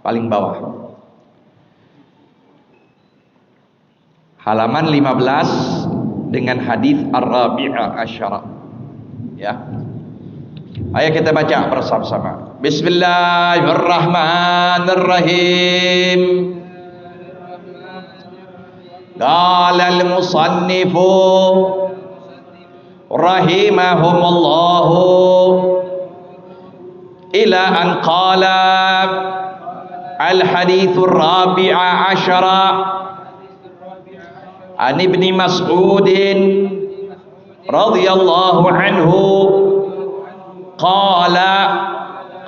paling bawah. Halaman 15 dengan hadis ar-rabi'a asyara. Ya. Ayo kita baca bersama-sama. Bismillahirrahmanirrahim. Qala al-musannifu rahimahumullahu ila an qala al-hadithur rabi'a asyara an ibni Mas'udin radhiyallahu anhu qala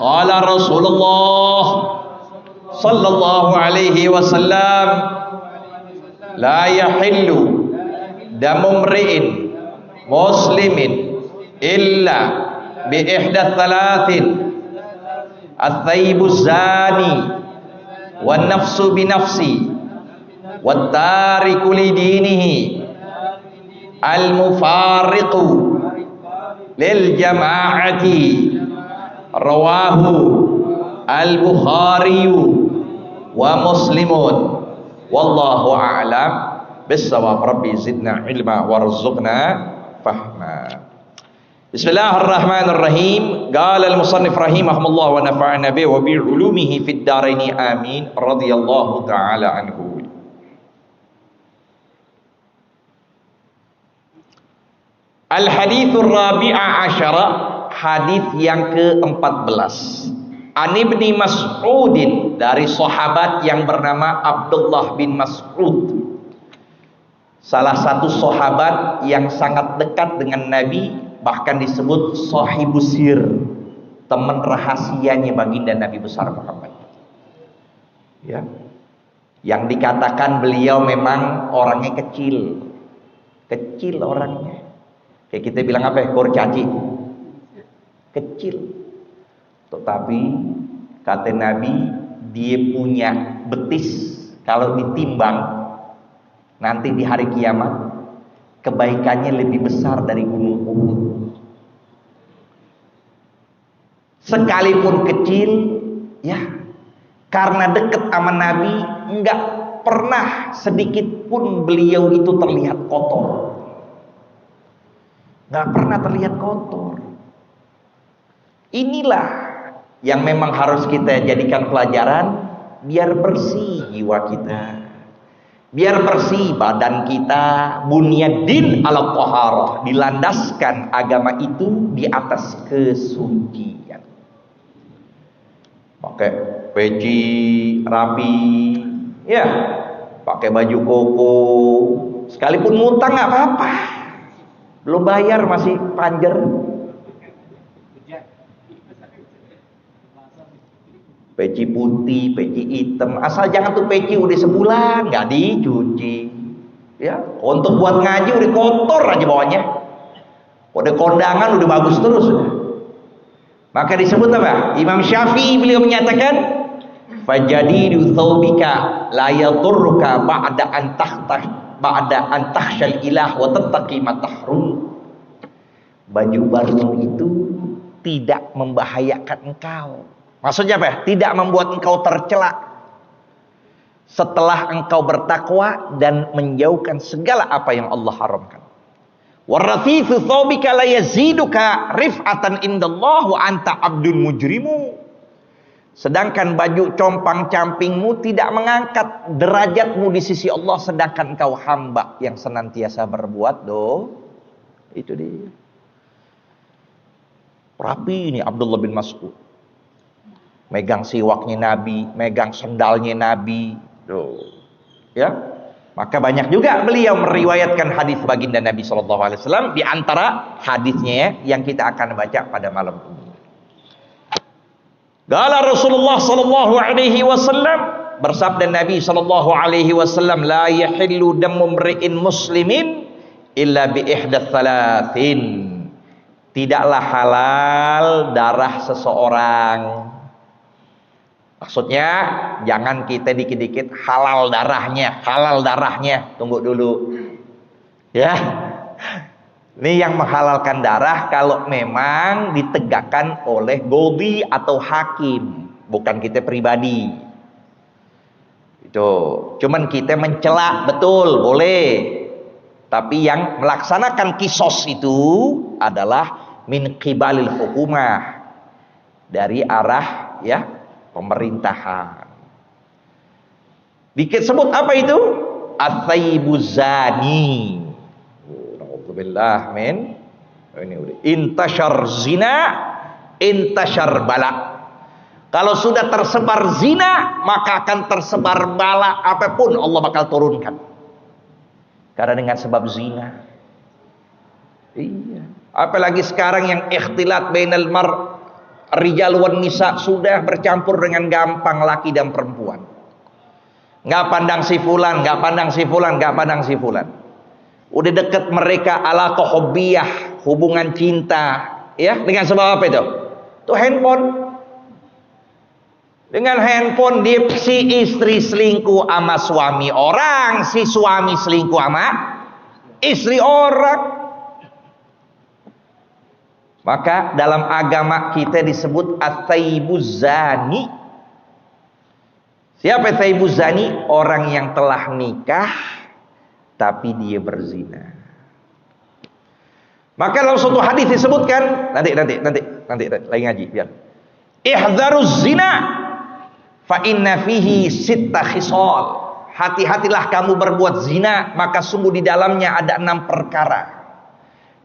qala Rasulullah sallallahu alaihi wasallam la yahillu damu mri'in muslimin illa bi ihdath thalathin at-thayyibuz zani wan nafsu bi nafsi wat tariku li dinihi al mufariqu lil jama'ati rawahu al Bukhari wa Muslimun wallahu a'lam bissawab. Rabbi zidna ilma warzuqna fahma. Bismillahirrahmanirrahim. Qala al-musannif rahimahullah wa nafa'ana bi wa bi ulumihi fid dharain amin radhiyallahu ta'ala anhu. Al-hadithur rabi'a asyara, hadis yang ke-14. An ibni Mas'udin, dari sahabat yang bernama Abdullah bin Mas'ud. Salah satu sahabat yang sangat dekat dengan Nabi, bahkan disebut sahibus sir, teman rahasianya baginda Nabi besar Muhammad. Ya. Yang dikatakan beliau memang orangnya kecil. Kecil orangnya. Kayak kita bilang apa ya? Kurcaci. Kecil. Tetapi kata Nabi, dia punya betis, kalau ditimbang nanti di hari kiamat kebaikannya lebih besar dari gunung Uhud. Sekalipun kecil, ya, karena dekat sama Nabi, enggak pernah sedikit pun beliau itu terlihat kotor. Enggak pernah terlihat kotor. Inilah yang memang harus kita jadikan pelajaran, biar bersih jiwa kita, biar bersih badan kita. Bunyadin ala taharah, dilandaskan agama itu di atas kesucian. Pakai peci rapi, ya, pakai baju koko, sekalipun ngutang nggak apa-apa, belum bayar masih panjer. Peci putih, peci hitam, asal jangan tuh peci udah sebulan nggak dicuci, ya. Untuk buat ngaji udah kotor aja bawahnya, udah kondangan udah bagus terus. Maka disebut apa? Imam Syafi'i beliau menyatakan, fajadidu thawbika la yadurruka ba'da an takhshal ilah wa tattaqi ma tahrum. Baju baru itu tidak membahayakan engkau. Maksudnya apa? Tidak membuat engkau tercela setelah engkau bertakwa dan menjauhkan segala apa yang Allah haramkan. Warrathifu thawbika la yaziduka rif'atan indallah wa anta abdul mujrimu. Sedangkan baju compang-campingmu tidak mengangkat derajatmu di sisi Allah, sedangkan engkau hamba yang senantiasa berbuat dosa. Itu dia. Rapi ini Abdullah bin Mas'ud. Megang siwaknya Nabi, megang sendalnya Nabi. Tuh. Ya. Maka banyak juga beliau meriwayatkan hadis baginda Nabi SAW. Di antara hadisnya yang kita akan baca pada malam ini. Qala Rasulullah sallallahu alaihi wasallam, bersabda Nabi sallallahu alaihi wasallam, la yahillu damu mri'in muslimin illa bi ihdath thalathin. Tidaklah halal darah seseorang. Maksudnya jangan kita dikit-dikit halal darahnya. Tunggu dulu. Ya. Ini yang menghalalkan darah kalau memang ditegakkan oleh qadhi atau hakim, bukan kita pribadi. Tuh, cuman kita mencela, betul, boleh. Tapi yang melaksanakan kisos itu adalah min qibalil hukumah, dari arah ya pemerintahan. Disebut apa itu? At-thayyibuz zani. Alhamdulillah, men. Ini udah intashar zina, intashar bala. Kalau sudah tersebar zina, maka akan tersebar bala apapun Allah bakal turunkan. Karena dengan sebab zina. Iya. Apalagi sekarang yang ikhtilat bainal rijal wan nisa, sudah bercampur dengan gampang laki dan perempuan. Nggak pandang si fulan, nggak pandang si fulan, nggak pandang si fulan. Udah deket mereka alaqah hubbiyah, hubungan cinta, ya, dengan sebab apa itu? Tuh handphone. Dengan handphone si istri selingkuh sama suami orang, si suami selingkuh sama istri orang. Maka dalam agama kita disebut at-thayyibuz zani. Siapa thayyibuz zani? Orang yang telah nikah tapi dia berzina. Maka dalam suatu hadis disebutkan, nanti lagi ngaji biar. Ihdharuz zina fa inna fihi sitta khisal. Hati-hatilah kamu berbuat zina, maka sungguh di dalamnya ada 6 perkara.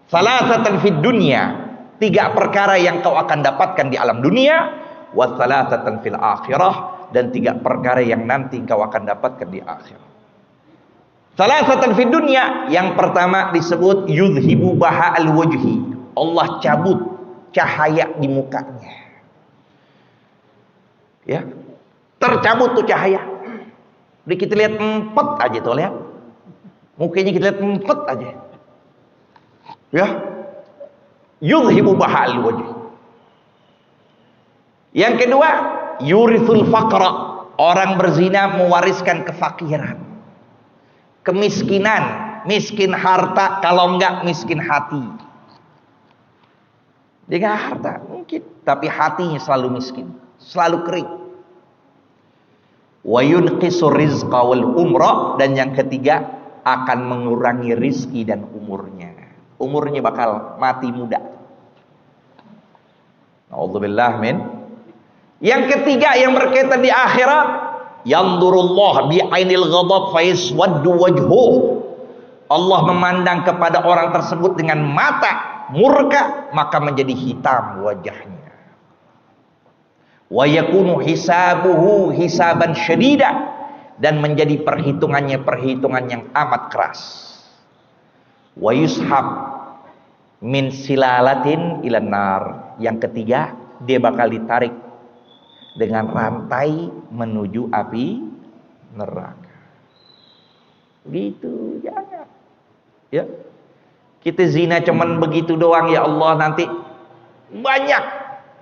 Salasatan fid dunya, 3 perkara yang kau akan dapatkan di alam dunia, wa salasatan fil akhirah, dan 3 perkara yang nanti kau akan dapatkan di akhirat. Salasatan fid dunya, yang pertama disebut yudhibu baha al wajhi. Allah cabut cahaya di mukanya. Ya. Tercabut tuh cahaya. Udah kita lihat empet aja tuh, lihat. Mukanya kita lihat empet aja. Ya. Yudhibu bahal wajh. Yang kedua, yurithul faqra. Orang berzina mewariskan kefakiran, kemiskinan, miskin harta, kalau enggak miskin hati. Dia enggak harta mungkin, tapi hatinya selalu miskin, selalu kering. Wa yunqisur rizqa wal umra, dan yang ketiga akan mengurangi rizki dan umurnya. Umurnya bakal mati muda. Na'udzubillah min. Yang ketiga yang berkaitan di akhirat, yandurullah bi'ainil ghadab fayaswaddu wajhuh. Allah memandang kepada orang tersebut dengan mata murka, maka menjadi hitam wajahnya. Wa yakunu hisabuhu hisaban syadida, dan menjadi perhitungannya perhitungan yang amat keras. Wa yushab min silalatin ilan nar. Yang ketiga, dia bakal ditarik dengan rantai menuju api neraka. Gitu, jangan. Ya. Kita zina cuman begitu doang, ya Allah, nanti banyak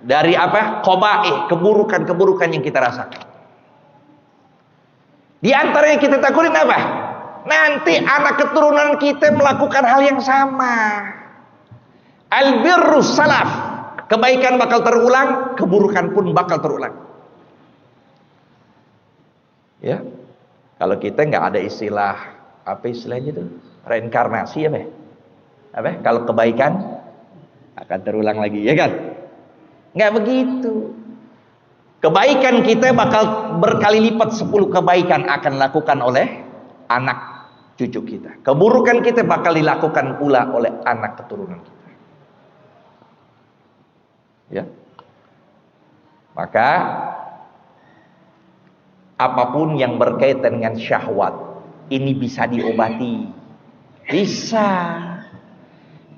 dari apa? Qabaih, keburukan-keburukan yang kita rasakan. Di antara yang kita takutin apa? Nanti anak keturunan kita melakukan hal yang sama. Albirrus salaf, kebaikan bakal terulang, keburukan pun bakal terulang. Ya. Kalau kita nggak ada istilah, apa istilahnya itu? Reinkarnasi apa? Apa? Kalau kebaikan akan terulang lagi, ya kan? Nggak begitu. Kebaikan kita bakal berkali lipat 10 kebaikan akan dilakukan oleh anak cucu kita. Keburukan kita bakal dilakukan pula oleh anak keturunan kita. Ya. Maka apapun yang berkaitan dengan syahwat ini bisa diobati. Bisa.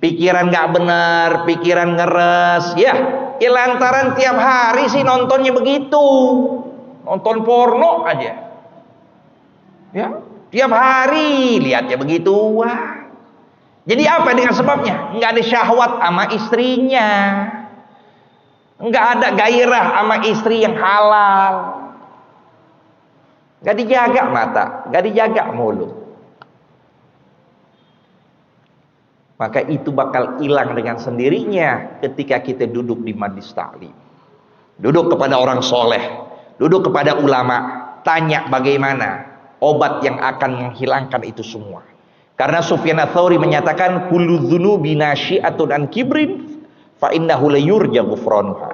Pikiran nggak benar, pikiran ngeres, ya. Ya lantaran tiap hari sih nontonnya begitu, nonton porno aja, ya tiap hari lihatnya begitu. Wah, jadi apa dengan sebabnya? Nggak ada syahwat sama istrinya, nggak ada gairah sama istri yang halal, nggak dijaga mata, nggak dijaga mulut. Maka itu bakal hilang dengan sendirinya ketika kita duduk di majlis ta'lim. Duduk kepada orang soleh, duduk kepada ulama, tanya bagaimana obat yang akan menghilangkan itu semua. Karena Sufyan Ats-Tsauri menyatakan kullu dzunubi nasyi'atun an kibrin fa innahu la yurja ghufranuha.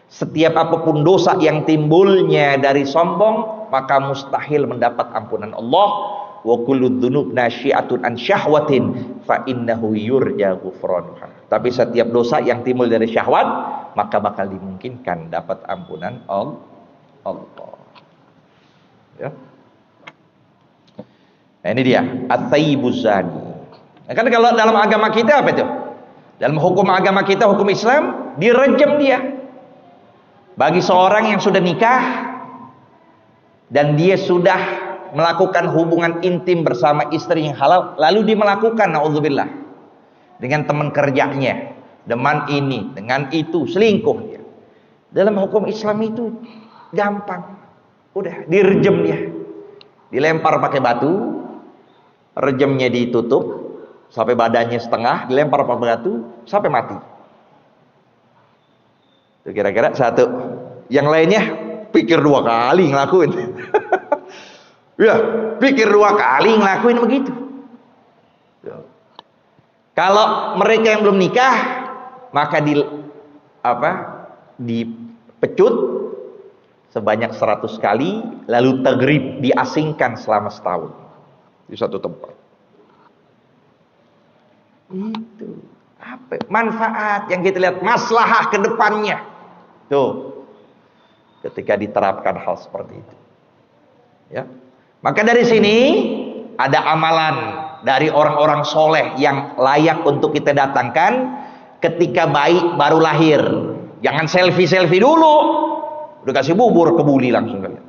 Setiap apapun dosa yang timbulnya dari sombong, maka mustahil mendapat ampunan Allah. Wa kullu dzunub nasyi'atun an syahwatin fa innahu yurja ghufranuha. Tapi setiap dosa yang timbul dari syahwat, maka bakal dimungkinkan dapat ampunan Allah. Ya. Nah, ini dia at-thayyibuz zani. Nah, kan kalau dalam agama kita apa itu? Dalam hukum agama kita, hukum Islam, direjam dia. Bagi seorang yang sudah nikah dan dia sudah melakukan hubungan intim bersama istri yang halal, lalu dia melakukan naudzubillah dengan teman kerjanya, dengan ini, dengan itu, selingkuh dia. Dalam hukum Islam itu gampang. Udah direjam dia. Dilempar pakai batu, rejemnya ditutup sampai badannya setengah, dilempar pakai batu sampai mati. Itu kira-kira satu. Yang lainnya pikir 2 kali ngelakuin. Ya, pikir 2 kali ngelakuin begitu. Kalau mereka yang belum nikah, maka dipecut sebanyak 100 kali, lalu tagrib, diasingkan selama setahun di satu tempat. Itu apa manfaat yang kita lihat, maslahah ke depannya tuh ketika diterapkan hal seperti itu, ya. Maka dari sini ada amalan dari orang-orang soleh yang layak untuk kita datangkan ketika bayi baru lahir. Jangan selfie dulu, udah kasih bubur kebuli langsung kalian.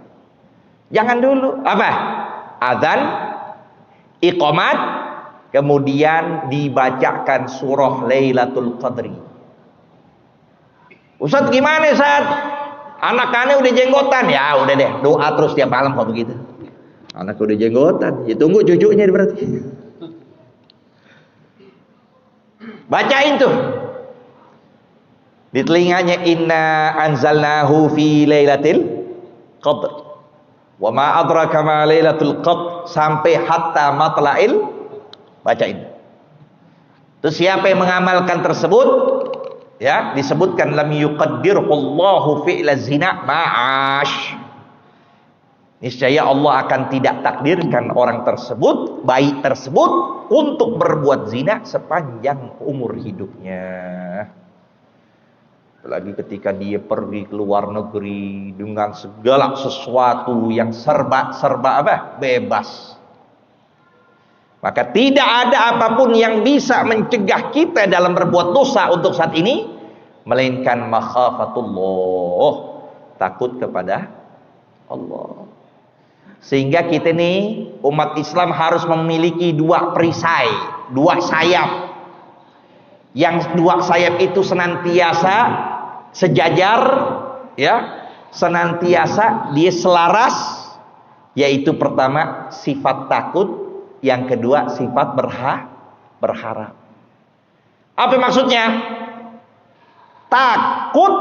Jangan dulu. Apa? Azan, iqamat, kemudian dibacakan surah Lailatul Qadri. Ustaz gimana Ustaz? Anak-anaknya udah jenggotan. Ya udah deh, doa terus tiap malam kalau begitu. Anak udah jenggotan, ya tunggu cucunya berarti. Bacain tuh di telinganya, inna anzalnahu fi lailatul qadr wa ma adraka ma lailatul qadr, sampai hatta matla'il, bacain. Terus siapa yang mengamalkan tersebut, ya disebutkan lam yuqaddirullahu fi'la zina ma'ash, niscaya Allah akan tidak takdirkan orang tersebut, bayi tersebut, untuk berbuat zina sepanjang umur hidupnya. Apalagi ketika dia pergi ke luar negeri dengan segala sesuatu yang serba bebas. Maka tidak ada apapun yang bisa mencegah kita dalam berbuat dosa untuk saat ini, melainkan makhafatullah, takut kepada Allah. Sehingga kita nih umat Islam harus memiliki 2 perisai, 2 sayap. Yang 2 sayap itu senantiasa sejajar, ya, senantiasa dia selaras, yaitu pertama sifat takut, yang kedua sifat berharap. Apa maksudnya? Takut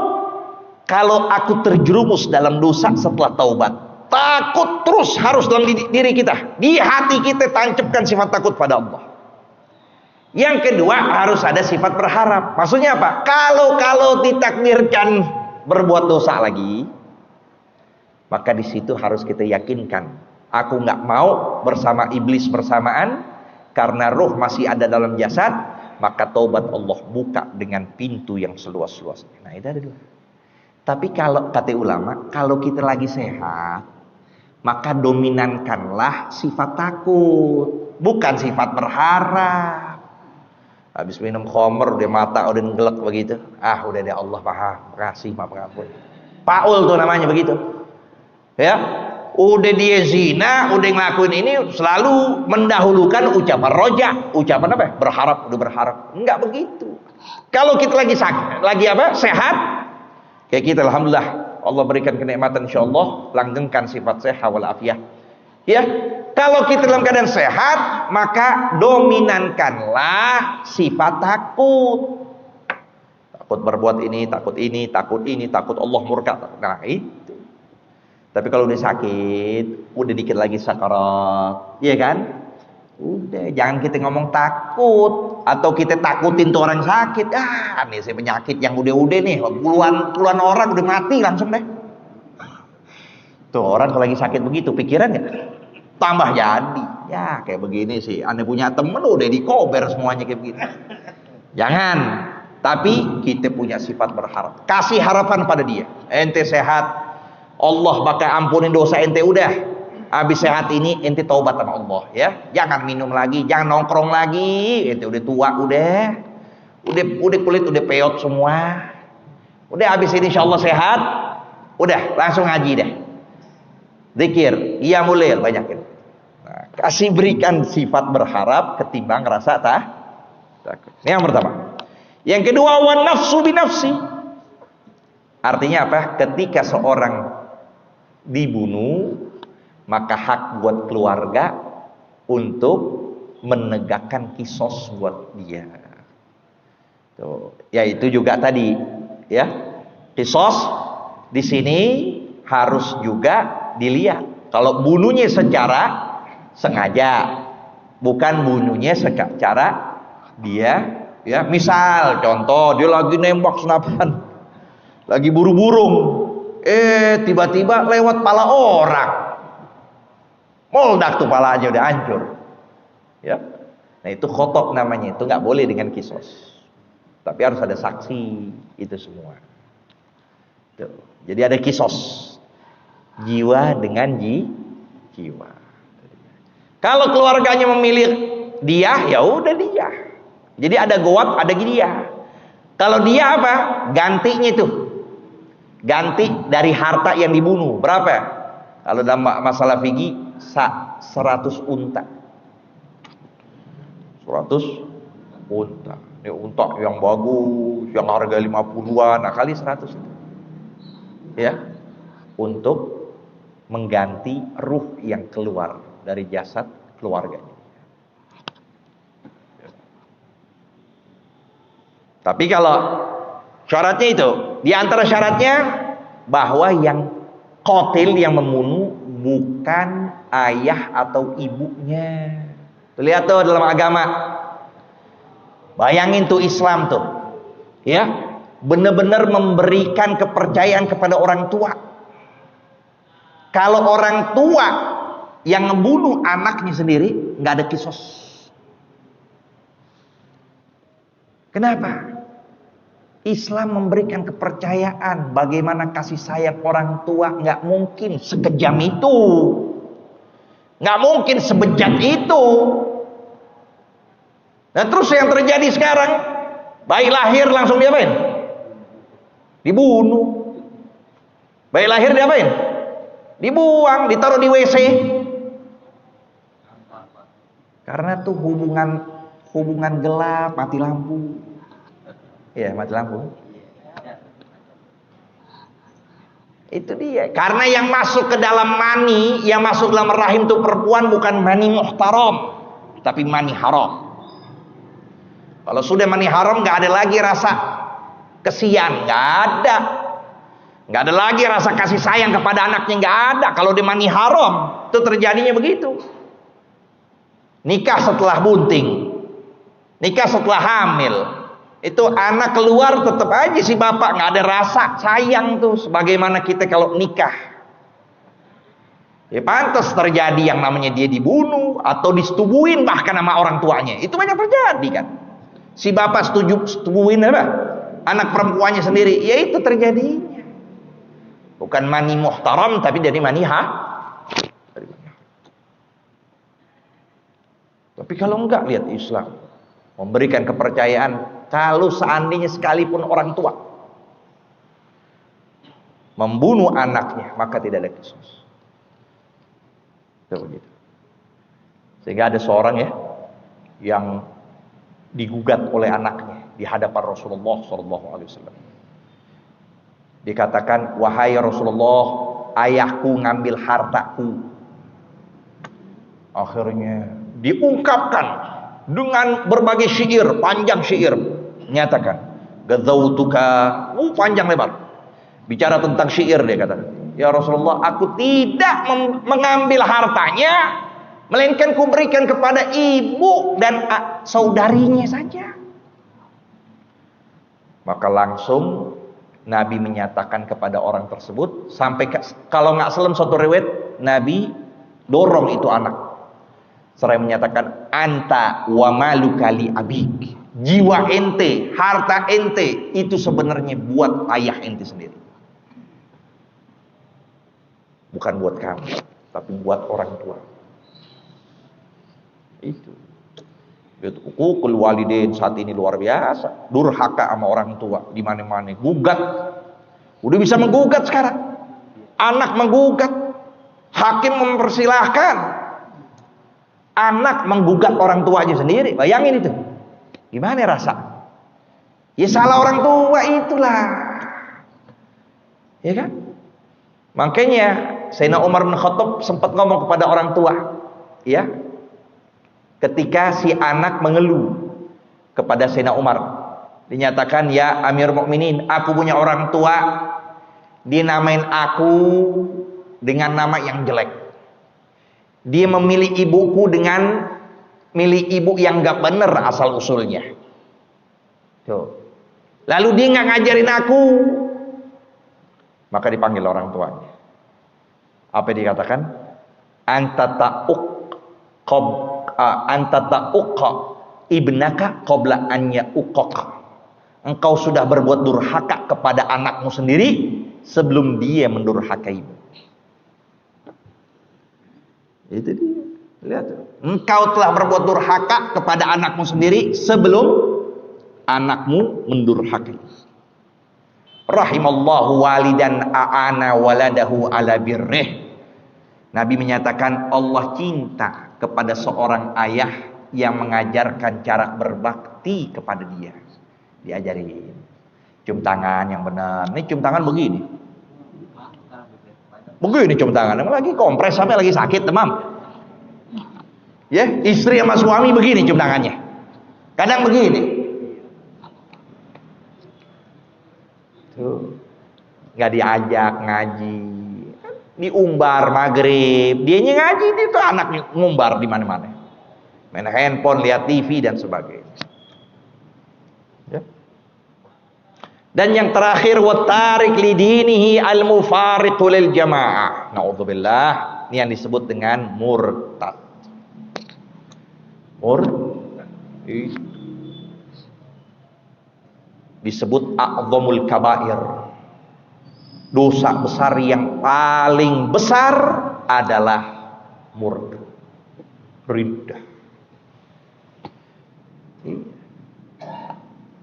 kalau aku terjerumus dalam dosa setelah taubat. Takut terus harus dalam diri kita, di hati kita tancapkan sifat takut pada Allah. Yang kedua harus ada sifat berharap. Maksudnya apa? Kalau ditakdirkan berbuat dosa lagi, maka di situ harus kita yakinkan, aku nggak mau bersama iblis bersamaan, karena roh masih ada dalam jasad, maka taubat Allah buka dengan pintu yang seluas-luasnya. Nah, itu ada 2. Tapi kalau kata ulama, kalau kita lagi sehat, maka dominankanlah sifat takut, bukan sifat berharap. Habis minum khamr, dia mata udah ngelek begitu, udah deh, Allah makasih, maaf pengampun. Paul tuh namanya begitu, ya. Udah dia zina, udah ngelakuin ini, selalu mendahulukan ucapan roja, ucapan apa? Berharap, udah berharap. Enggak begitu. Kalau kita lagi sakit, sehat, kayak kita alhamdulillah Allah berikan kenikmatan, insyaallah langgengkan sifat sehat wal afiyah. Ya, kalau kita dalam keadaan sehat, maka dominankanlah sifat takut. Takut berbuat ini, takut ini, takut Allah murka. Nah, itu. Tapi kalau udah sakit, udah dikit lagi sakarat, iya kan? Udah, jangan kita ngomong takut atau kita takutin tuh orang sakit. Ah, nih saya penyakit yang udah nih, puluhan orang udah mati langsung deh. Tuh orang kalau lagi sakit begitu, pikiran nggak? Tambah jadi. Ya kayak begini sih. Anda punya temen udah dikober semuanya kayak begini. Jangan. Tapi kita punya sifat berharap. Kasih harapan pada dia. Ente sehat, Allah bakal ampunin dosa ente udah. Habis sehat ini ente taubat sama Allah ya. Jangan minum lagi, jangan nongkrong lagi. Ente udah tua udah kulit udah peot semua. Udah habis ini insyaallah sehat. Udah langsung ngaji deh. Zikir, iya mulai banyakin. Nah, kasih berikan sifat berharap ketimbang rasa takut. Ini yang pertama. Yang kedua, wan nafsu binafsi. Artinya apa? Ketika seorang dibunuh, maka hak buat keluarga untuk menegakkan kisos buat dia. Tuh, yaitu juga tadi, ya. Kisos di sini harus juga dilihat. Kalau bunuhnya secara sengaja, bukan bunuhnya secara dia, ya. Misal, contoh dia lagi nembak senapan, lagi buru burung, tiba-tiba lewat pala orang, moldak tuh palanya udah hancur, ya. Nah itu khotok namanya, itu nggak boleh dengan kisos, tapi harus ada saksi itu semua. Tuh. Jadi ada kisos. Jiwa dengan jiwa. Kalau keluarganya memilih dia, ya udah dia. Jadi ada goab, ada dia. Kalau dia apa? Gantinya itu. Ganti dari harta yang dibunuh. Berapa? Kalau dalam masalah fikih 100 unta. 100 unta. Ini unta yang bagus, yang harga 50-an, nah kali 100 itu. Ya. Untuk mengganti ruh yang keluar dari jasad keluarganya. Tapi kalau syaratnya itu, di antara syaratnya bahwa yang qatil, yang membunuh bukan ayah atau ibunya. Lihat tuh dalam agama. Bayangin tuh Islam tuh. Ya, benar-benar memberikan kepercayaan kepada orang tua. Kalau orang tua yang ngebunuh anaknya sendiri, nggak ada kisos. Kenapa? Islam memberikan kepercayaan bagaimana kasih sayang orang tua nggak mungkin sekejam itu, nggak mungkin sebejat itu. Nah terus yang terjadi sekarang, bayi lahir langsung diapain? Dibunuh. Bayi lahir diapain? Dibuang, ditaruh di WC. Karena tuh hubungan gelap, mati lampu. Iya, mati lampu. Itu dia. Karena yang masuk ke dalam mani, yang masuk dalam rahim tuh perempuan bukan mani muhtaram, tapi mani haram. Kalau sudah mani haram, nggak ada lagi rasa kesian, nggak ada. Nggak ada lagi rasa kasih sayang kepada anaknya, nggak ada. Kalau di mani haram, itu terjadinya begitu. Nikah setelah bunting, nikah setelah hamil, itu anak keluar tetap aja si bapak nggak ada rasa sayang tuh. Sebagaimana kita kalau nikah, ya pantas terjadi yang namanya dia dibunuh atau disetubuhin bahkan sama orang tuanya. Itu banyak terjadi kan. Si bapak setubuhin apa? Anak perempuannya sendiri, ya itu terjadinya. Bukan mani muhtaram tapi dari mani Tapi kalau enggak, lihat Islam memberikan kepercayaan. Kalau seandainya sekalipun orang tua membunuh anaknya, maka tidak ada kisos. Begitu. Sehingga ada seorang ya yang digugat oleh anaknya di hadapan Rasulullah SAW. Dikatakan, wahai Rasulullah, ayahku ngambil hartaku. Akhirnya diungkapkan dengan berbagai syair, panjang syair, menyatakan, gadzautuka, panjang lebar. Bicara tentang syair dia katakan. Ya Rasulullah, aku tidak mengambil hartanya, melainkan kuberikan kepada ibu dan saudarinya saja. Maka langsung Nabi menyatakan kepada orang tersebut, sampai kalau nggak salah suatu riwayat, Nabi dorong itu anak. Seraya menyatakan, anta wa maluka li abik. Jiwa ente, harta ente itu sebenarnya buat ayah ente sendiri. Bukan buat kamu, tapi buat orang tua. Itu. Hukukul walidain saat ini luar biasa. Durhaka sama orang tua di mana-mana. Gugat. Udah bisa menggugat sekarang. Anak menggugat. Hakim mempersilahkan. Anak menggugat orang tuanya sendiri. Bayangin itu. Gimana rasa? Ya salah orang tua itulah. Ya kan? Makanya Sayyidina Umar bin Khattab sempat ngomong kepada orang tua, ya, ketika si anak mengeluh kepada Sayyidina Umar, dinyatakan, ya Amir Mukminin, aku punya orang tua, dia namain aku dengan nama yang jelek, dia memilih ibuku dengan milih ibu yang gak bener asal usulnya. Tuh. Lalu dia gak ngajarin aku. Maka dipanggil orang tuanya. Apa yang dikatakan? Anta ta'uqqa ibnaka qabla an ya'uqqak. Engkau sudah berbuat durhaka kepada anakmu sendiri sebelum dia mendurhakaimu. Itu dia. Lihat. Engkau telah berbuat durhaka kepada anakmu sendiri sebelum anakmu mendurhakai. Rahimallahu walidan a'ana waladahu ala birrih. Nabi menyatakan Allah cinta kepada seorang ayah yang mengajarkan cara berbakti kepada dia. Diajarin cium tangan yang benar. Ini cium tangan begini. Begini cium tangan. Lagi kompres sampai lagi sakit, demam. Ya, istri sama suami begini cium tangannya. Kadang begini. Tuh. Nggak diajak ngaji, diumbar maghrib, dianya ngaji, dia tuh anaknya ngumbar di mana-mana, main handphone, lihat TV dan sebagainya. Ya. Dan yang terakhir, watarik lidinihi al-mufariqu lil jamaah. Naudzubillah, ini yang disebut dengan murtad. Disebut a'zamul kabair. Dosa besar yang paling besar adalah murtad, riddah.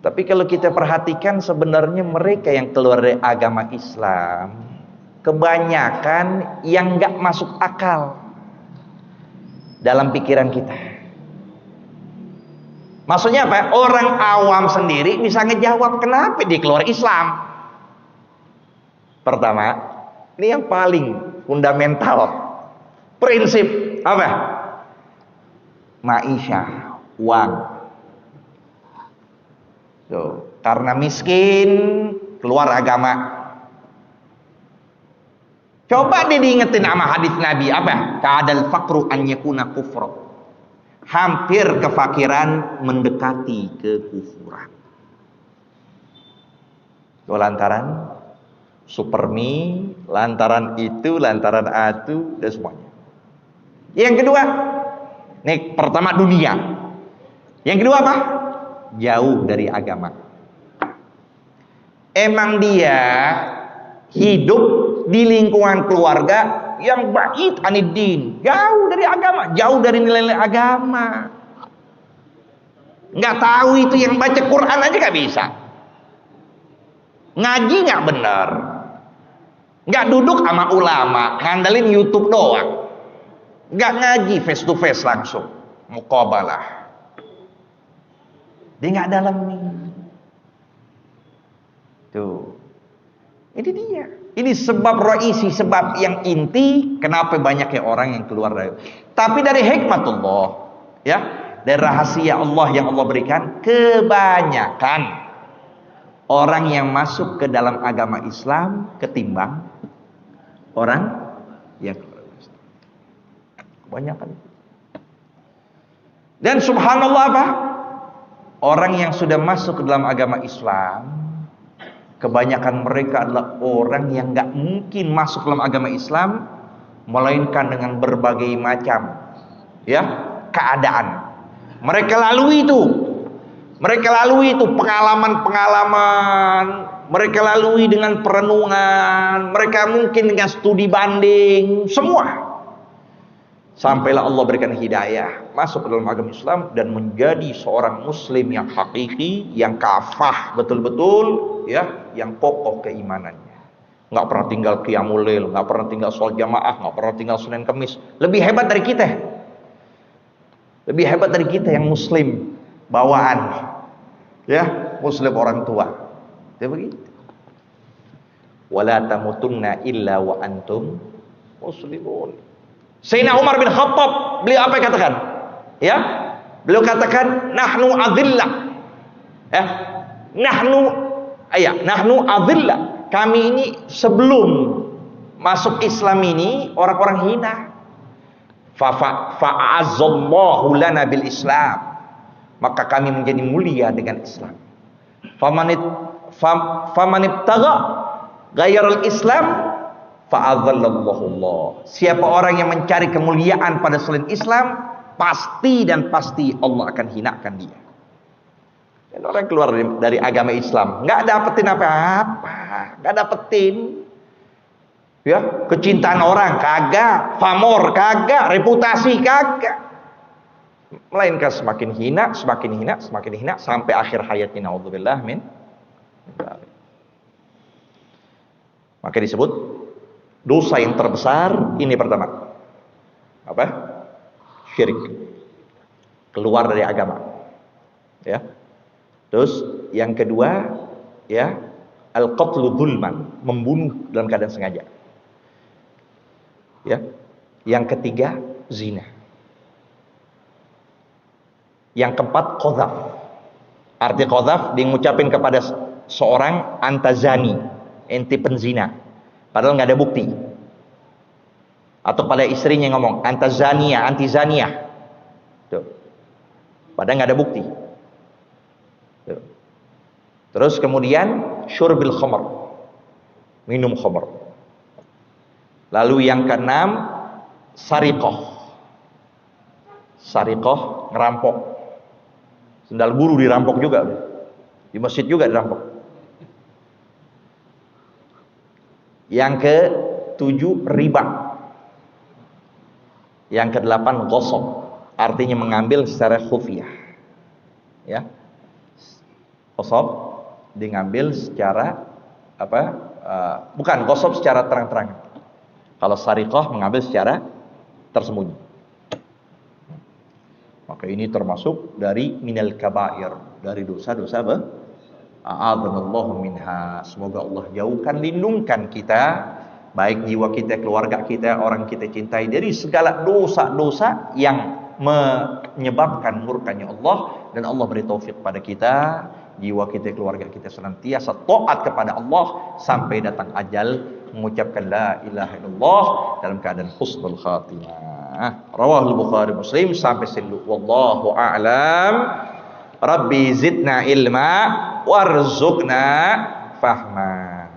Tapi kalau kita perhatikan, sebenarnya mereka yang keluar dari agama Islam kebanyakan yang nggak masuk akal dalam pikiran kita. Maksudnya apa? Orang awam sendiri bisa ngejawab kenapa dia keluar Islam. Pertama, ini yang paling fundamental, prinsip apa? Ma'isyah, uang. Tuh, karena miskin keluar agama. Coba dia diingetin sama hadis Nabi apa? Ka'adal faqru an yakuna kufra. Hampir kefakiran mendekati kekufuran. Lantaran supermi, lantaran itu, lantaran atu, dan semuanya. Yang kedua, nih pertama dunia. Yang kedua apa? Jauh dari agama. Emang dia hidup di lingkungan keluarga yang ba'id aniddin, jauh dari agama, jauh dari nilai-nilai agama. Nggak tahu itu, yang baca Quran aja nggak bisa, ngaji nggak benar, nggak duduk sama ulama, ngandelin YouTube doang, nggak ngaji face to face langsung, muqabalah, dia nggak dalam nih. Tuh, ini dia. Ini sebab raisi, sebab yang inti kenapa banyaknya orang yang keluar dari. Tapi dari hikmatullah, ya, dari rahasia Allah yang Allah berikan, kebanyakan orang yang masuk ke dalam agama Islam ketimbang orang yang keluar dari Islam. Kebanyakan. Dan subhanallah apa? Orang yang sudah masuk ke dalam agama Islam, kebanyakan mereka adalah orang yang gak mungkin masuk dalam agama Islam melainkan dengan berbagai macam keadaan. Mereka lalui itu pengalaman-pengalaman, mereka lalui dengan perenungan, mereka mungkin dengan studi banding, semua. Sampailah Allah berikan hidayah masuk ke dalam agama Islam dan menjadi seorang muslim yang hakiki, yang kafah betul-betul, yang kokoh keimanannya. Nggak pernah tinggal qiyamul lail, nggak pernah tinggal sholat jamaah, nggak pernah tinggal Senin Kemis. Lebih hebat dari kita. Lebih hebat dari kita yang muslim bawaan. Muslim orang tua. Dia begitu. Wala tamutunna illa wa antum muslimun. Sayyidina Umar bin Khattab, beliau apa yang katakan? Beliau katakan nahnu adillah. Nahnu adillah. Kami ini sebelum masuk Islam ini orang-orang hina. Fa'azzallahu lana bil Islam. Maka kami menjadi mulia dengan Islam. Famanibtagha ghairal Islam fa'adzallallahu Allah. Siapa orang yang mencari kemuliaan pada selain Islam, pasti Allah akan hinakan dia. Dan orang keluar dari agama Islam nggak dapetin apa-apa, nggak dapetin kecintaan orang kagak, pamor kagak, reputasi kagak, melainkan semakin hina sampai akhir hayatnya. Naudzubillah min. Maka disebut dosa yang terbesar ini pertama. Apa? Syirik. Keluar dari agama. Terus yang kedua, al-qatlu dzulman, membunuh dalam keadaan sengaja. Yang ketiga, zina. Yang keempat, qadzaf. Arti qadzaf diucapin kepada seorang antazani, enti penzina. Padahal nggak ada bukti. Atau pada istrinya ngomong antazania, antizania. Tuh. Padahal nggak ada bukti. Tuh. Terus kemudian syurbil khamr, minum khamr. Lalu yang keenam sariqah. Sariqah ngerampok. Sendal guru dirampok juga. Di masjid juga dirampok. Yang ke-7 riba. Yang ke-8 ghasab, artinya mengambil secara khufiyah. Ghasab diambil secara bukan ghasab secara terang-terangan. Kalau sariqah mengambil secara tersembunyi. Maka ini termasuk dari minal kabair, dari dosa-dosa a'adzanallahu minha. Semoga Allah jauhkan, lindungkan kita, baik jiwa kita, keluarga kita, orang kita cintai, dari segala dosa-dosa yang menyebabkan murkanya Allah. Dan Allah beri taufik pada kita, jiwa kita, keluarga kita senantiasa taat kepada Allah sampai datang ajal, mengucapkan la ilaha illallah dalam keadaan husnul khatimah. Rawahul Bukhari Muslim sampai situ. Wallahu a'lam. Rabbi zidna ilma warzuqna fahma.